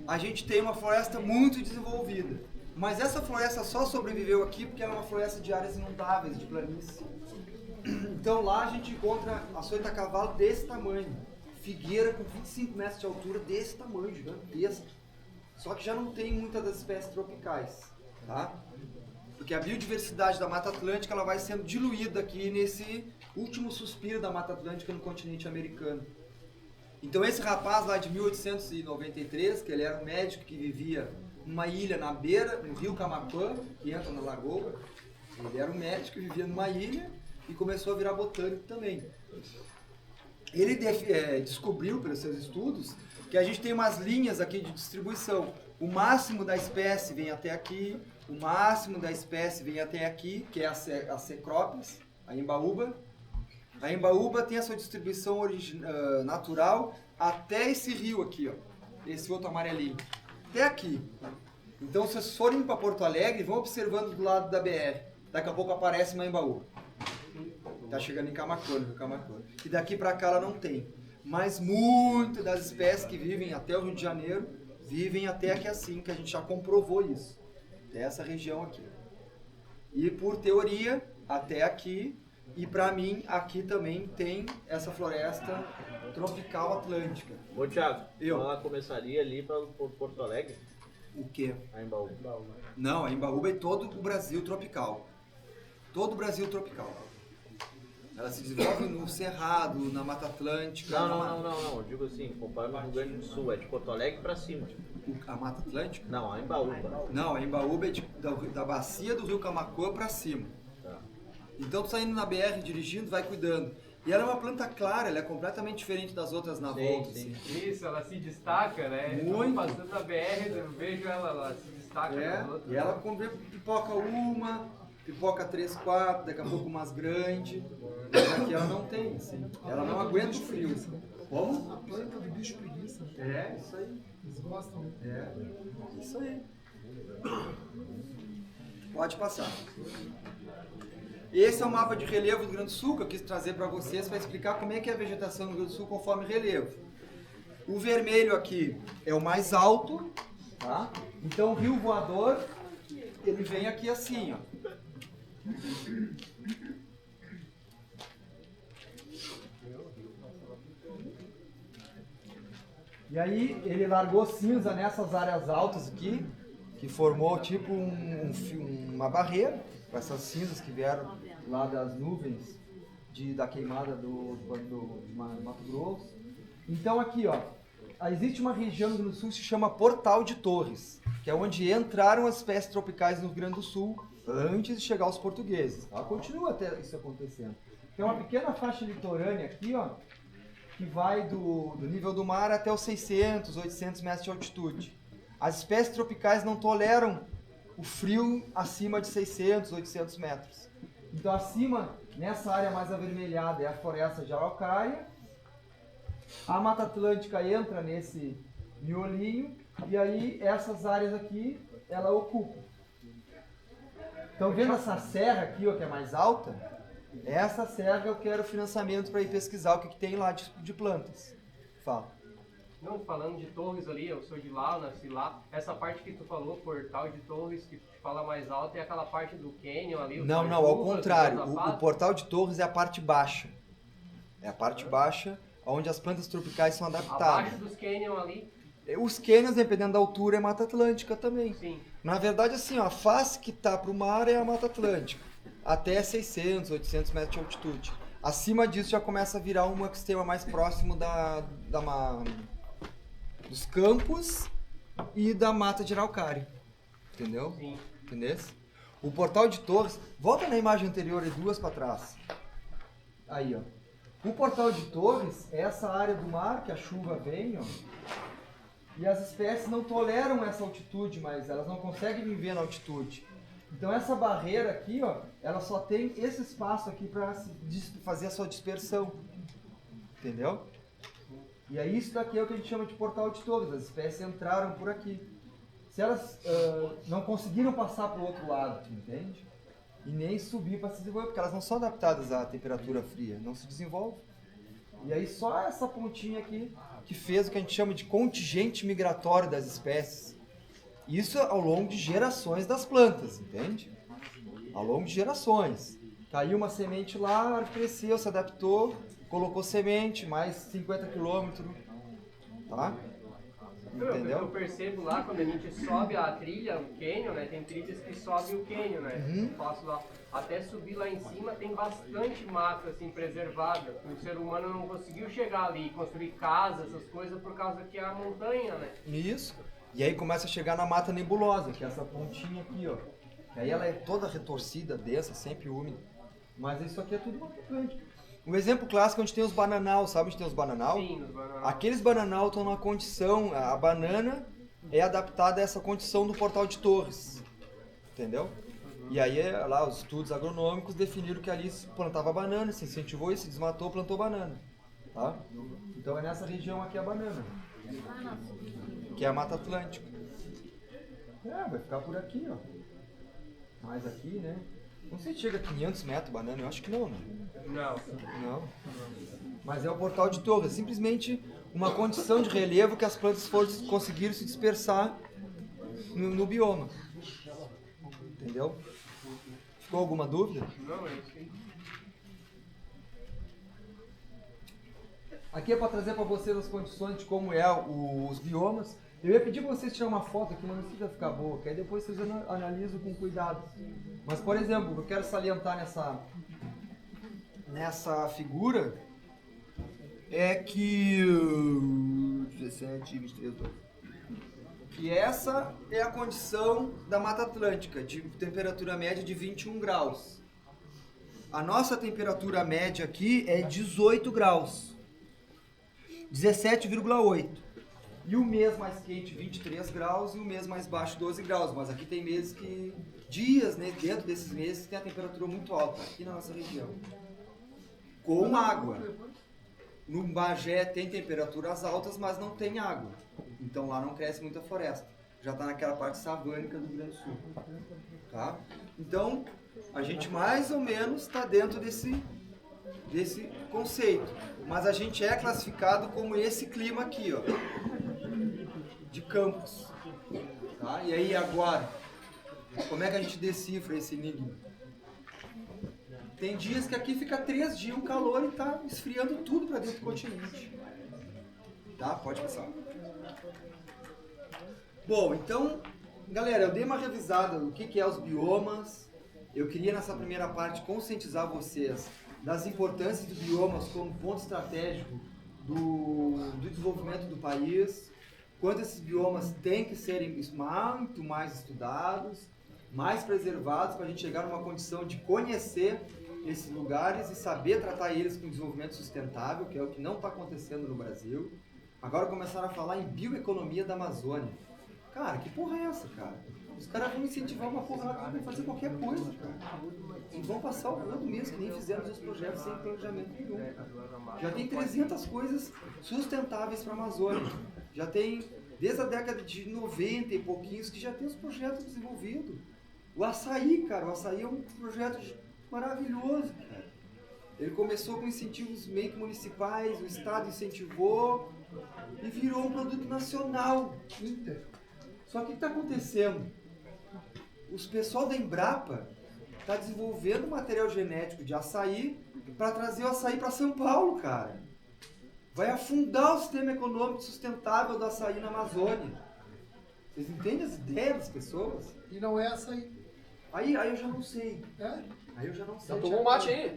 Speaker 1: a gente tem uma floresta muito desenvolvida. Mas essa floresta só sobreviveu aqui porque ela é uma floresta de áreas inundáveis, de planície. Então lá a gente encontra açoita a cavalo desse tamanho, figueira com 25 metros de altura desse tamanho, gigantesca. Só que já não tem muitas das espécies tropicais, tá? Porque a biodiversidade da Mata Atlântica ela vai sendo diluída aqui nesse último suspiro da Mata Atlântica no continente americano. Então esse rapaz lá de 1893, que ele era um médico que vivia numa ilha na beira, no rio Camaquã, que entra na lagoa, ele era um médico que vivia numa ilha e começou a virar botânico também. Ele descobriu, pelos seus estudos, que a gente tem umas linhas aqui de distribuição. O máximo da espécie vem até aqui, o máximo da espécie vem até aqui, que é a Cecropes, a Embaúba. A Embaúba tem a sua distribuição natural até esse rio aqui, ó, esse outro amarelinho, até aqui. Então, se vocês forem para Porto Alegre, vão observando do lado da BR. Daqui a pouco aparece uma Embaúba. Tá chegando em Camaquã, no Camaquã. E daqui para cá ela não tem. Mas muitas das espécies que vivem até o Rio de Janeiro, vivem até aqui assim, que a gente já comprovou isso. Até essa região aqui. E por teoria, até aqui, e para mim, aqui também tem essa floresta tropical atlântica.
Speaker 4: Ô Thiago,
Speaker 1: Eu.
Speaker 4: ela começaria ali para Porto Alegre?
Speaker 1: O quê?
Speaker 4: A Embaúba.
Speaker 1: Não, a Embaúba é todo o Brasil tropical. Todo o Brasil tropical. Ela se desenvolve no Cerrado, na Mata Atlântica.
Speaker 4: Não. Eu digo assim, comparando o Rio Grande do Sul, é de Porto Alegre pra cima.
Speaker 1: A Mata Atlântica?
Speaker 4: Não, a Embaúba.
Speaker 1: Não, a Embaúba é da bacia do Rio Camaquã pra cima.
Speaker 4: Tá.
Speaker 1: Então tu tá indo na BR dirigindo, vai cuidando. E ela é uma planta clara, ela é completamente diferente das outras na volta.
Speaker 4: Sim.
Speaker 1: Assim.
Speaker 5: Isso, ela se destaca, né?
Speaker 1: Muito.
Speaker 5: Passando na BR, eu vejo ela se destaca nas outras.
Speaker 1: E ela quando pipoca uma, pipoca 3, 4, daqui a pouco umas grandes. Mas aqui ela não tem, assim. Ela não aguenta o frio. Assim. Como?
Speaker 6: A planta do bicho preguiça.
Speaker 1: É, isso aí.
Speaker 6: Eles gostam, né?
Speaker 1: É, isso aí. Pode passar. Esse é o mapa de relevo do Rio Grande do Sul que eu quis trazer para vocês para explicar como é que é a vegetação do Rio Grande do Sul conforme relevo. O vermelho aqui é o mais alto, tá? Então o Rio Voador, ele vem aqui assim, ó. E aí ele largou cinza nessas áreas altas aqui, que formou tipo uma barreira, com essas cinzas que vieram lá das nuvens da queimada de Mato Grosso. Então aqui, ó, existe uma região do Rio Grande do Sul que se chama Portal de Torres, que é onde entraram as espécies tropicais no Rio Grande do Sul antes de chegar aos portugueses. Tá? Continua até isso acontecendo. Tem uma pequena faixa litorânea aqui, ó, que vai do nível do mar até os 600, 800 metros de altitude. As espécies tropicais não toleram o frio acima de 600, 800 metros. Então acima, nessa área mais avermelhada, é a floresta de araucária. A Mata Atlântica entra nesse miolinho e aí essas áreas aqui, ela ocupa. Então vendo essa serra aqui, ó, que é mais alta, essa serra eu quero financiamento para ir pesquisar o que tem lá de plantas. Fala.
Speaker 5: Não, falando de Torres ali, eu sou de lá, nasci lá. Essa parte que tu falou, Portal de Torres, que tu fala mais alto, é aquela parte do Canyon ali?
Speaker 1: Não, ao contrário. O Portal de Torres é a parte baixa. É a parte baixa, onde as plantas tropicais são adaptadas.
Speaker 5: Abaixo dos Canyon ali?
Speaker 1: Os canyons, dependendo da altura, é Mata Atlântica também.
Speaker 5: Sim.
Speaker 1: Na verdade, assim, ó, a face que tá pro mar é a Mata Atlântica. Até 600, 800 metros de altitude. Acima disso já começa a virar um ecossistema mais próximo dos campos e da mata de araucária. Entendeu?
Speaker 5: Sim.
Speaker 1: Entendeu? O Portal de Torres, volta na imagem anterior e duas para trás. Aí, ó. O Portal de Torres é essa área do mar que a chuva vem, ó. E as espécies não toleram essa altitude, mas elas não conseguem viver na altitude. Então essa barreira aqui, ó, ela só tem esse espaço aqui para fazer a sua dispersão. Entendeu? E aí isso daqui é o que a gente chama de Portal de Torres. As espécies entraram por aqui. Se elas não conseguiram passar para o outro lado, entende? E nem subir para se desenvolver, porque elas não são adaptadas à temperatura fria, não se desenvolvem. E aí só essa pontinha aqui que fez o que a gente chama de contingente migratório das espécies. Isso ao longo de gerações das plantas, entende? Ao longo de gerações. Caiu uma semente lá, cresceu, se adaptou, colocou semente, mais 50 quilômetros, tá? Entendeu?
Speaker 5: Eu percebo lá, quando a gente sobe a trilha, o canyon, né? Tem trilhas que sobem o canyon, né? Eu faço lá. Até subir lá em cima tem bastante mata, assim, preservada. O ser humano não conseguiu chegar ali e construir casas, essas coisas, por causa que é a montanha, né?
Speaker 1: Isso. E aí começa a chegar na mata nebulosa, que é essa pontinha aqui, ó. Que aí ela é toda retorcida, densa, sempre úmida. Mas isso aqui é tudo Mata Atlântica. Um exemplo clássico é onde tem os bananal, sabe onde tem os bananal?
Speaker 5: Sim, os bananal.
Speaker 1: Aqueles bananal estão numa condição, a banana é adaptada a essa condição do Portal de Torres, entendeu? E aí lá os estudos agronômicos definiram que ali se plantava banana, se incentivou e se desmatou, plantou banana, tá? Então é nessa região aqui a banana, que é a Mata Atlântica. Vai ficar por aqui, ó. Mais aqui, né? Não sei se chega a 500 metros banana, eu acho que não, né? Não. Mas é o Portal de Torres, simplesmente uma condição de relevo que as plantas conseguiram se dispersar no bioma. Entendeu? Ficou alguma dúvida?
Speaker 5: Não, é isso aí.
Speaker 1: Aqui é para trazer para vocês as condições de como é os biomas. Eu ia pedir para vocês tirarem uma foto aqui, mas não precisa ficar boa, que aí depois vocês analisam com cuidado. Mas, por exemplo, eu quero salientar nessa figura é que 17, 23, 12. Que essa é a condição da Mata Atlântica, de temperatura média de 21 graus. A nossa temperatura média aqui é 18 graus. 17,8. E o mês mais quente, 23 graus, e o mês mais baixo, 12 graus. Mas aqui tem meses que, dias, né, dentro desses meses, tem a temperatura muito alta, aqui na nossa região. Com água. No Bagé tem temperaturas altas, mas não tem água. Então lá não cresce muita floresta. Já está naquela parte savânica do Rio Grande do Sul. Tá? Então, a gente mais ou menos está dentro desse conceito. Mas a gente é classificado como esse clima aqui, ó, de campos. Tá? E aí agora, como é que a gente decifra esse enigma? Tem dias que aqui fica 3 dias um calor e tá esfriando tudo para dentro do continente. Tá? Pode passar. Bom, então, galera, eu dei uma revisada no que é os biomas. Eu queria nessa primeira parte conscientizar vocês das importâncias dos biomas como ponto estratégico do desenvolvimento do país, quanto esses biomas têm que serem muito mais estudados, mais preservados, para a gente chegar numa condição de conhecer esses lugares e saber tratar eles com desenvolvimento sustentável, que é o que não está acontecendo no Brasil. Agora começaram a falar em bioeconomia da Amazônia. Cara, que porra é essa, cara? Os caras vão incentivar uma porra lá que vão fazer qualquer coisa, cara. Eles vão passar o ano mesmo, que nem fizemos os projetos sem planejamento nenhum, cara. Já tem 300 coisas sustentáveis para a Amazônia. Já tem, desde a década de 90 e pouquinhos, que já tem os projetos desenvolvidos. O açaí, cara, o açaí é um projeto maravilhoso, cara. Ele começou com incentivos meio que municipais, o Estado incentivou e virou um produto nacional. Só que o que está acontecendo? Os pessoal da Embrapa está desenvolvendo material genético de açaí para trazer o açaí para São Paulo, cara. Vai afundar o sistema econômico sustentável do açaí na Amazônia. Vocês entendem as ideias das pessoas?
Speaker 6: E não é essa aí.
Speaker 1: Aí eu já não sei.
Speaker 6: É?
Speaker 1: Aí eu já não sei.
Speaker 5: Já tomou um mate aí?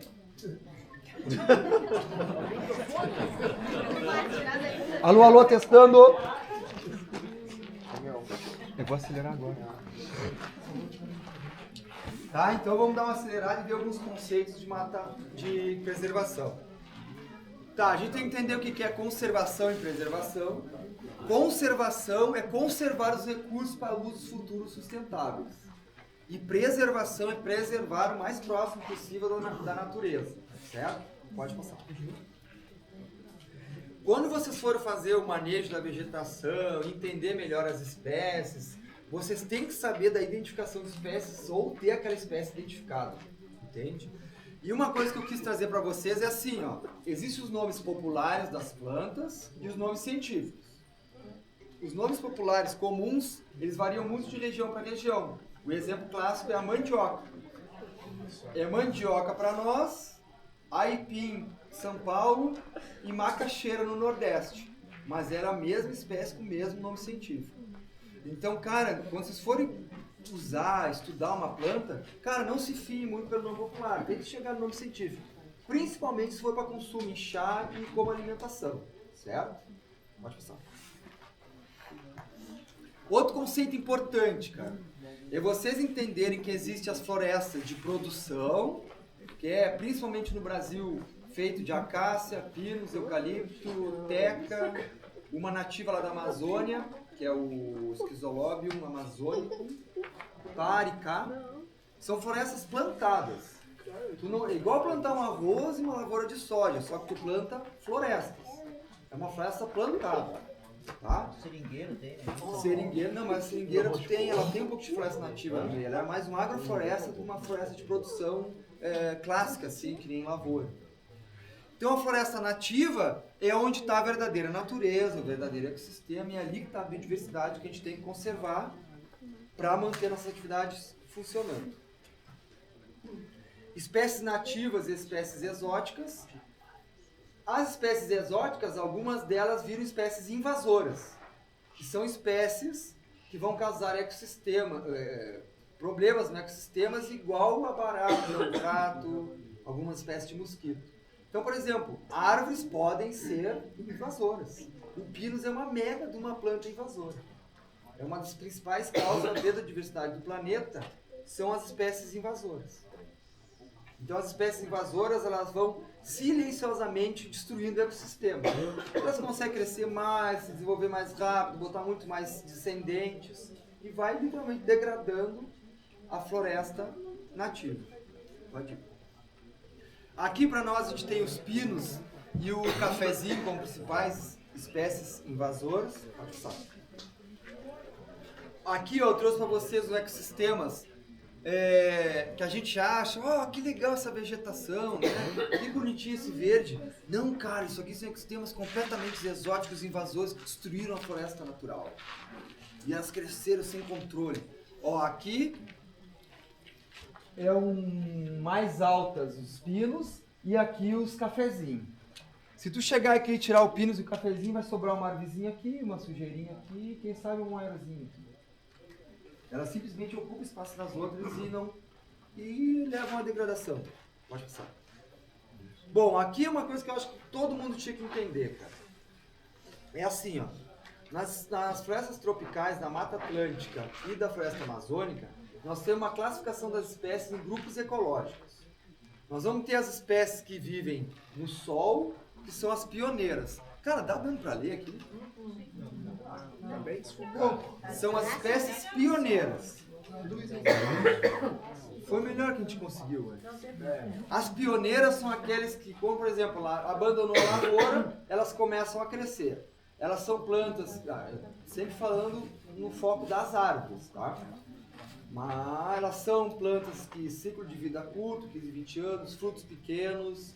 Speaker 1: Alô, alô, testando. Eu vou acelerar agora. Tá, então vamos dar uma acelerada e ver alguns conceitos de preservação. Tá, a gente tem que entender o que é conservação e preservação. Conservação é conservar os recursos para usos futuros sustentáveis. E preservação é preservar o mais próximo possível da natureza. Certo? Pode passar. Quando vocês forem fazer o manejo da vegetação, entender melhor as espécies, vocês têm que saber da identificação de espécies ou ter aquela espécie identificada. Entende? E uma coisa que eu quis trazer para vocês é assim, ó. Existem os nomes populares das plantas e os nomes científicos. Os nomes populares comuns, eles variam muito de região para região. O exemplo clássico é a mandioca. É mandioca para nós, aipim, São Paulo e macaxeira no Nordeste. Mas era a mesma espécie com o mesmo nome científico. Então, cara, quando vocês forem usar, estudar uma planta, cara, não se fie muito pelo nome popular. Tem que chegar no nome científico. Principalmente se for para consumo em chá e como alimentação. Certo? Pode passar. Outro conceito importante, cara, é vocês entenderem que existem as florestas de produção, que é principalmente no Brasil feito de acácia, pinos, eucalipto, teca, uma nativa lá da Amazônia, que é o Schizolobium amazônico, paricá. São florestas plantadas. Igual plantar um arroz e uma lavoura de soja, só que tu planta florestas. É uma floresta plantada. Tá?
Speaker 4: Seringueiro tem, né?
Speaker 1: Seringueira, não, mas a seringueira ela tem um pouco de floresta nativa no meio. Ela é mais uma agrofloresta do que uma floresta de produção clássica, assim, que nem lavoura. Então a floresta nativa é onde está a verdadeira natureza, o verdadeiro ecossistema, e é ali que está a biodiversidade que a gente tem que conservar para manter nossas atividades funcionando. Espécies nativas e espécies exóticas. As espécies exóticas, algumas delas viram espécies invasoras, que são espécies que vão causar problemas no ecossistemas igual a barata, o rato, algumas espécies de mosquito. Então, por exemplo, árvores podem ser invasoras. O pinus é uma mega de uma planta invasora. É uma das principais causas da diversidade do planeta, são as espécies invasoras. Então, as espécies invasoras, elas vão silenciosamente destruindo o ecossistema. Elas conseguem crescer mais, se desenvolver mais rápido, botar muito mais descendentes e vai literalmente degradando a floresta nativa. Pode ir. Aqui para nós a gente tem os pinos e o cafezinho como principais espécies invasoras. Pode passar. Aqui eu trouxe para vocês os ecossistemas que a gente acha, que legal essa vegetação, né? Que bonitinho esse verde. Não, cara, isso aqui são ecossistemas completamente exóticos, invasores que destruíram a floresta natural. E elas cresceram sem controle. Aqui é mais altas os pinos e aqui os cafezinhos. Se tu chegar aqui e tirar o pinus e o cafezinho, vai sobrar uma árvorezinha aqui, uma sujeirinha aqui, quem sabe um aerozinho aqui. Elas simplesmente ocupam espaço das outras e levam à degradação. Pode passar. Bom, aqui é uma coisa que eu acho que todo mundo tinha que entender, cara. É assim, nas florestas tropicais, da Mata Atlântica e da Floresta Amazônica, nós temos uma classificação das espécies em grupos ecológicos. Nós vamos ter as espécies que vivem no sol, que são as pioneiras. Cara, dá dando pra ler aqui? São as espécies pioneiras. Foi o melhor que a gente conseguiu. As pioneiras são aqueles que, como por exemplo, abandonou a lavoura, elas começam a crescer. Elas são plantas, sempre falando no foco das árvores, tá? Mas elas são plantas que ciclo de vida curto, 15, 20 anos, frutos pequenos,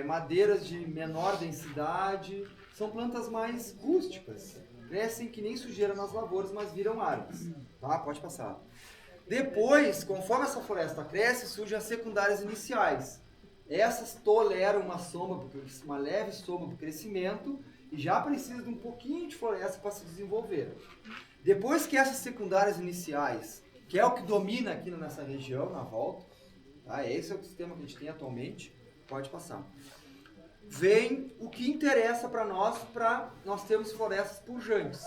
Speaker 1: madeiras de menor densidade, são plantas mais rústicas, crescem que nem sujeira nas lavouras, mas viram árvores, tá? Pode passar. Depois, conforme essa floresta cresce, surgem as secundárias iniciais. Essas toleram uma leve sombra para o crescimento e já precisam de um pouquinho de floresta para se desenvolver. Depois que essas secundárias iniciais, que é o que domina aqui nessa região, na volta, tá? Esse é o sistema que a gente tem atualmente, pode passar. Vem o que interessa para nós termos florestas pujantes,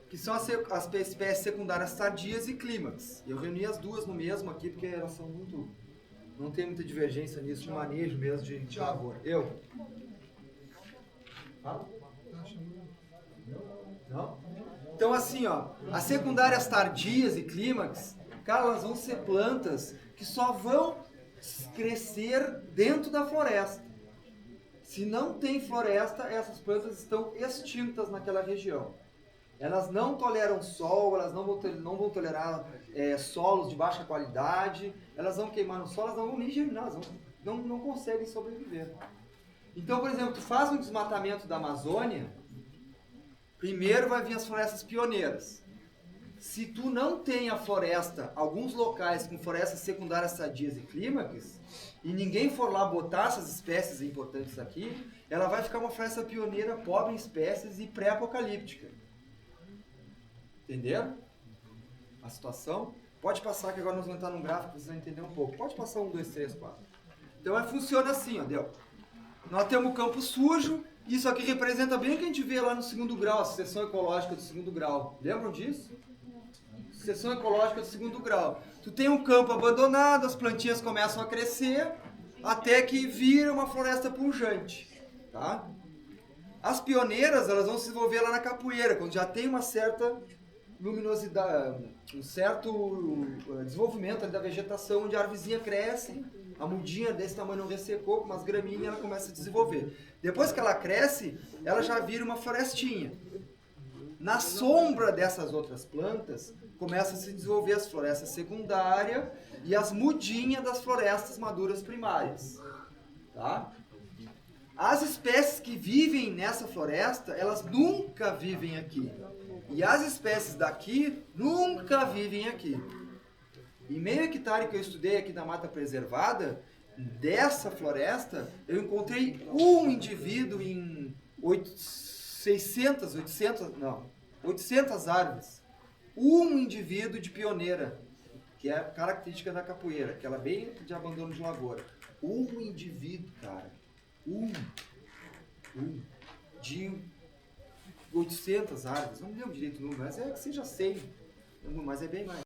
Speaker 1: que são as espécies secundárias tardias e clímax. Eu reuni as duas no mesmo aqui, porque elas são muito... Não tem muita divergência nisso, de manejo mesmo, de lavoura. Fala? Não? Então assim, as secundárias tardias e clímax, cara, elas vão ser plantas que só vão crescer dentro da floresta. Se não tem floresta, essas plantas estão extintas naquela região. Elas não toleram sol, elas não vão tolerar solos de baixa qualidade, elas vão queimar no solo, elas não vão nem germinar, elas não conseguem sobreviver. Então, por exemplo, tu faz um desmatamento da Amazônia, primeiro vai vir as florestas pioneiras. Se tu não tem a floresta, alguns locais com florestas secundárias sadias e clímax, e ninguém for lá botar essas espécies importantes aqui, ela vai ficar uma floresta pioneira pobre em espécies e pré-apocalíptica. Entenderam a situação? Pode passar, que agora nós vamos entrar num gráfico para vocês entenderem um pouco. Pode passar 1, 2, 3, 4. Então funciona assim, deu? Nós temos o campo sujo, isso aqui representa bem o que a gente vê lá no segundo grau, a seção ecológica do segundo grau. Lembram disso? Seção ecológica do segundo grau. Tu tem um campo abandonado, as plantinhas começam a crescer, até que vira uma floresta pujante, tá? As pioneiras, elas vão se desenvolver lá na capoeira, quando já tem uma certa luminosidade, um certo desenvolvimento da vegetação, onde a arvezinha cresce, a mudinha desse tamanho não ressecou, com umas graminhas, ela começa a desenvolver. Depois que ela cresce, ela já vira uma florestinha. Na sombra dessas outras plantas, começam a se desenvolver as florestas secundárias e as mudinhas das florestas maduras primárias. Tá? As espécies que vivem nessa floresta, elas nunca vivem aqui. E as espécies daqui nunca vivem aqui. Em meio hectare que eu estudei aqui na Mata Preservada, dessa floresta, eu encontrei um indivíduo em 800 árvores. Um indivíduo de pioneira, que é característica da capoeira, aquela bem de abandono de lavoura. um indivíduo, cara, de 800 árvores, não me lembro direito o número, mas é que seja 100, mas é bem mais.